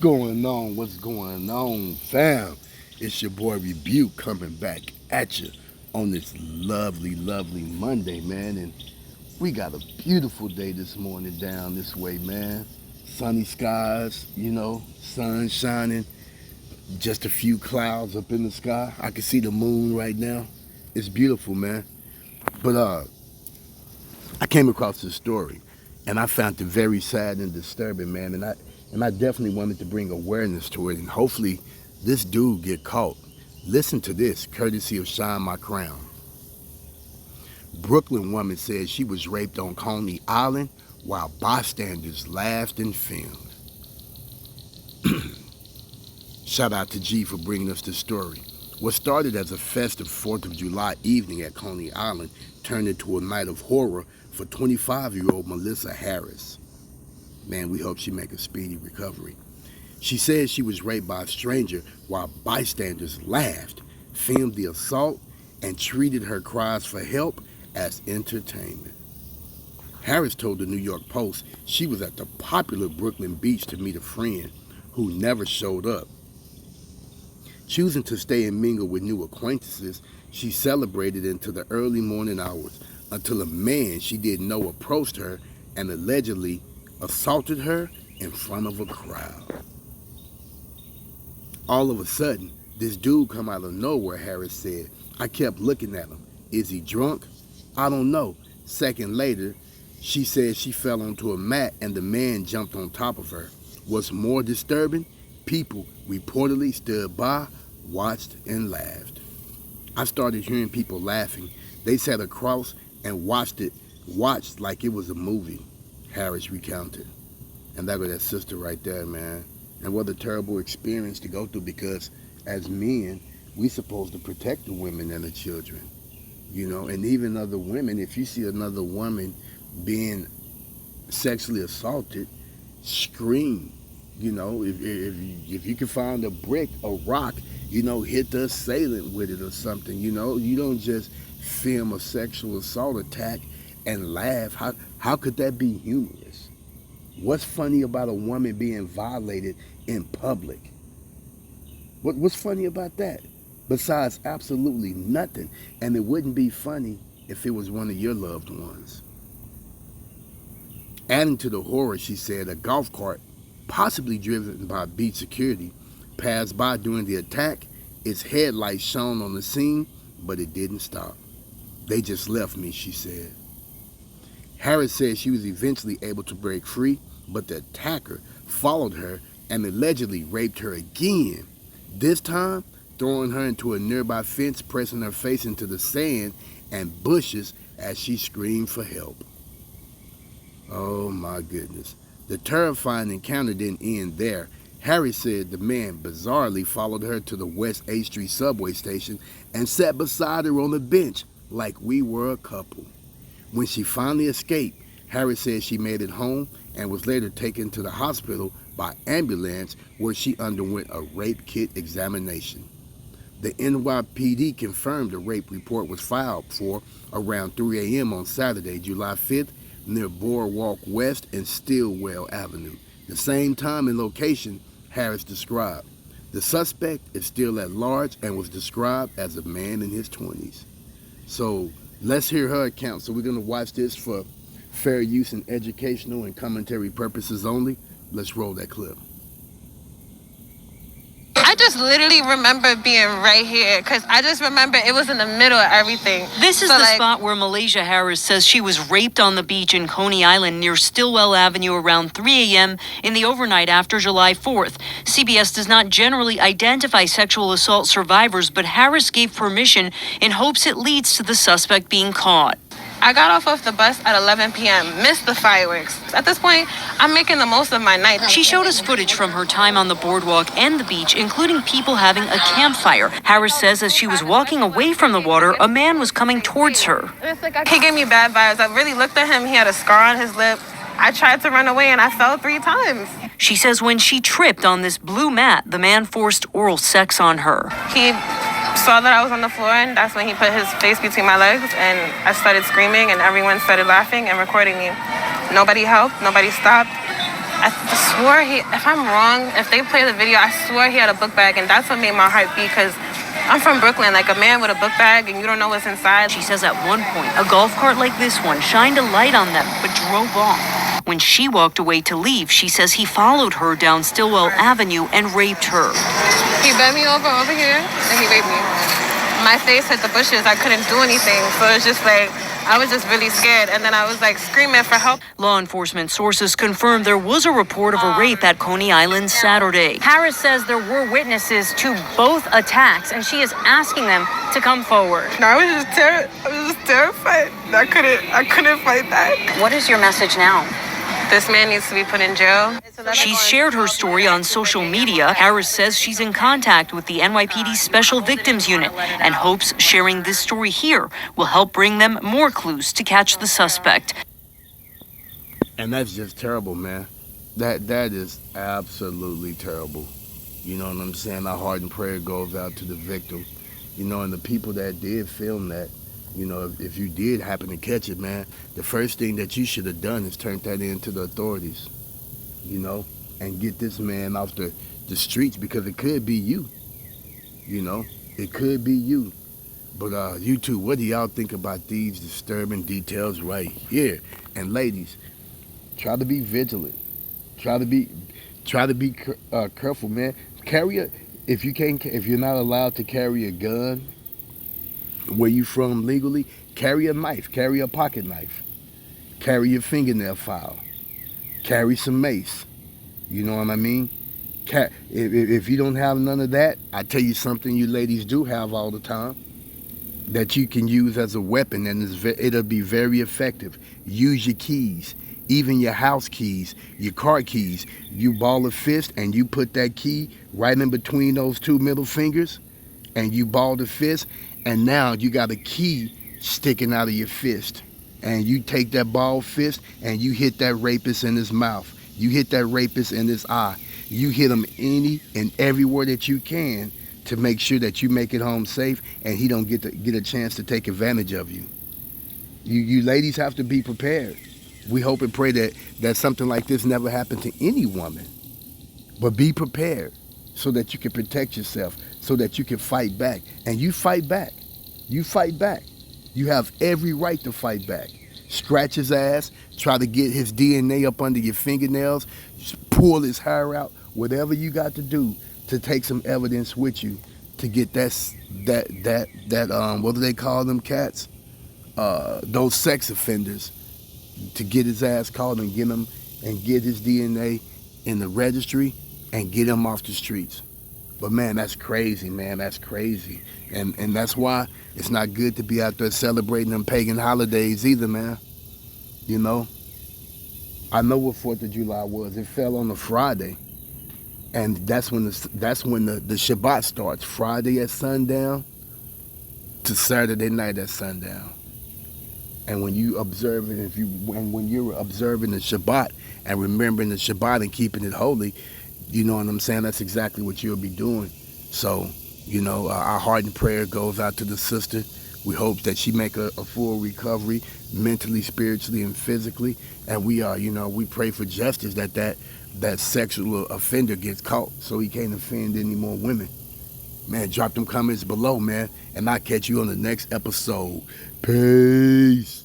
going on? What's going on, fam? It's your boy Rebuke coming back at you on this lovely, lovely Monday, man. And we got a beautiful day this morning down this way, man. Sunny skies, sun shining, just a few clouds up in the sky. I can see the moon right now. It's beautiful, man. But I came across this story and I found it very sad and disturbing, man. And I definitely wanted to bring awareness to it, and hopefully this dude get caught. Listen to this, courtesy of Shine My Crown. Brooklyn woman says she was raped on Coney Island while bystanders laughed and filmed. Shout out to G for bringing us this story. What started as a festive 4th of July evening at Coney Island turned into a night of horror for 25-year-old Melasia Harris. Man, we hope she make a speedy recovery. She says she was raped by a stranger while bystanders laughed, filmed the assault, and treated her cries for help as entertainment. Harris told the New York Post she was at the popular Brooklyn beach to meet a friend who never showed up. Choosing to stay and mingle with new acquaintances, she celebrated into the early morning hours until a man she didn't know approached her and allegedly assaulted her in front of a crowd. All of a sudden, this dude come out of nowhere, Harris said. I kept looking at him. Is he drunk? I don't know. Second later, she said she fell onto a mat and the man jumped on top of her. What's more disturbing? People reportedly stood by, watched, and laughed. I started hearing people laughing. They sat across and watched like it was a movie, Harris recounted. And that was that sister right there, man. And what a terrible experience to go through, because as men, we supposed to protect the women and the children, and even other women. If you see another woman being sexually assaulted, scream. If you can find a brick, a rock, hit the assailant with it or something. You don't just film a sexual assault attack and laugh. How could that be humorous? What's funny about a woman being violated in public? What's funny about that? Besides absolutely nothing. And it wouldn't be funny if it was one of your loved ones. Adding to the horror, she said, a golf cart, possibly driven by beach security, passed by during the attack. Its headlights shone on the scene, but it didn't stop. They just left me, she said. Harris said she was eventually able to break free, but the attacker followed her and allegedly raped her again, this time throwing her into a nearby fence, pressing her face into the sand and bushes as she screamed for help. Oh my goodness. The terrifying encounter didn't end there. Harris said the man bizarrely followed her to the West 8th Street subway station and sat beside her on the bench like we were a couple. When she finally escaped, Harris said she made it home and was later taken to the hospital by ambulance, where she underwent a rape kit examination. The NYPD confirmed a rape report was filed for around 3 a.m. on Saturday, July 5th, near Boardwalk West and Stillwell Avenue, the same time and location Harris described. The suspect is still at large and was described as a man in his 20s. So let's hear her account. So we're going to watch this for fair use and educational and commentary purposes only. Let's roll that clip. I just literally remember being right here, because I just remember it was in the middle of everything. This is the spot where Melasia Harris says she was raped on the beach in Coney Island near Stillwell Avenue around 3 a.m. in the overnight after July 4th. CBS does not generally identify sexual assault survivors, but Harris gave permission in hopes it leads to the suspect being caught. I got off of the bus at 11 p.m., missed the fireworks. At this point, I'm making the most of my night. She showed us footage from her time on the boardwalk and the beach, including people having a campfire. Harris says as she was walking away from the water, a man was coming towards her. He gave me bad vibes. I really looked at him. He had a scar on his lip. I tried to run away and I fell 3 times. She says when she tripped on this blue mat, the man forced oral sex on her. He saw that I was on the floor, and that's when he put his face between my legs, and I started screaming, and everyone started laughing and recording me. Nobody helped. Nobody stopped. I swore if I'm wrong, if they play the video, I swore he had a book bag, and that's what made my heart beat, because I'm from Brooklyn. Like, a man with a book bag and you don't know what's inside. She says at one point, a golf cart like this one shined a light on them, but drove off. When she walked away to leave, she says he followed her down Stillwell Avenue and raped her. He bent me over here, and he raped me. My face hit the bushes. I couldn't do anything. So it was just like, I was just really scared. And then I was like screaming for help. Law enforcement sources confirmed there was a report of a rape at Coney Island Saturday. Harris says there were witnesses to both attacks, and she is asking them to come forward. No, I was just terrified. I couldn't fight that. What is your message now? This man needs to be put in jail. She's shared her story on social media. Harris says she's in contact with the NYPD Special Victims Unit and hopes sharing this story here will help bring them more clues to catch the suspect. And that's just terrible, man. That is absolutely terrible. You know what I'm saying? Our heart and prayer goes out to the victim. You know, and the people that did film that, you know, if you did happen to catch it, man, the first thing that you should have done is turn that in to the authorities, you know, and get this man off the streets, because it could be you, you know, it could be you. But you two, what do y'all think about these disturbing details right here? And ladies, try to be vigilant. Try to be careful, man. If you're not allowed to carry a gun where you from legally, carry a knife, carry a pocket knife, carry your fingernail file, carry some mace. You know what I mean? If you don't have none of that, I tell you something you ladies do have all the time that you can use as a weapon, and it'll be very effective. Use your keys, even your house keys, your car keys. You ball a fist and you put that key right in between those two middle fingers, and you ball the fist, and now you got a key sticking out of your fist. And you take that ball fist and you hit that rapist in his mouth. You hit that rapist in his eye. You hit him any and everywhere that you can to make sure that you make it home safe and he don't get a chance to take advantage of you. You ladies have to be prepared. We hope and pray that something like this never happened to any woman. But be prepared so that you can protect yourself, so that you can fight back. And you fight back. You fight back. You have every right to fight back. Scratch his ass, try to get his DNA up under your fingernails, pull his hair out, whatever you got to do to take some evidence with you to get that what do they call them cats? Those sex offenders, to get his ass caught and get his DNA in the registry and get him off the streets. But man, that's crazy, man. That's crazy. And that's why it's not good to be out there celebrating them pagan holidays either, man. You know? I know what 4th of July was. It fell on a Friday. And that's when the Shabbat starts. Friday at sundown to Saturday night at sundown. And when you observe it, when you're observing the Shabbat and remembering the Shabbat and keeping it holy, you know what I'm saying? That's exactly what you'll be doing. So, you know, our heart and prayer goes out to the sister. We hope that she make a full recovery, mentally, spiritually, and physically. And we pray for justice that sexual offender gets caught so he can't offend any more women. Man, drop them comments below, man. And I'll catch you on the next episode. Peace.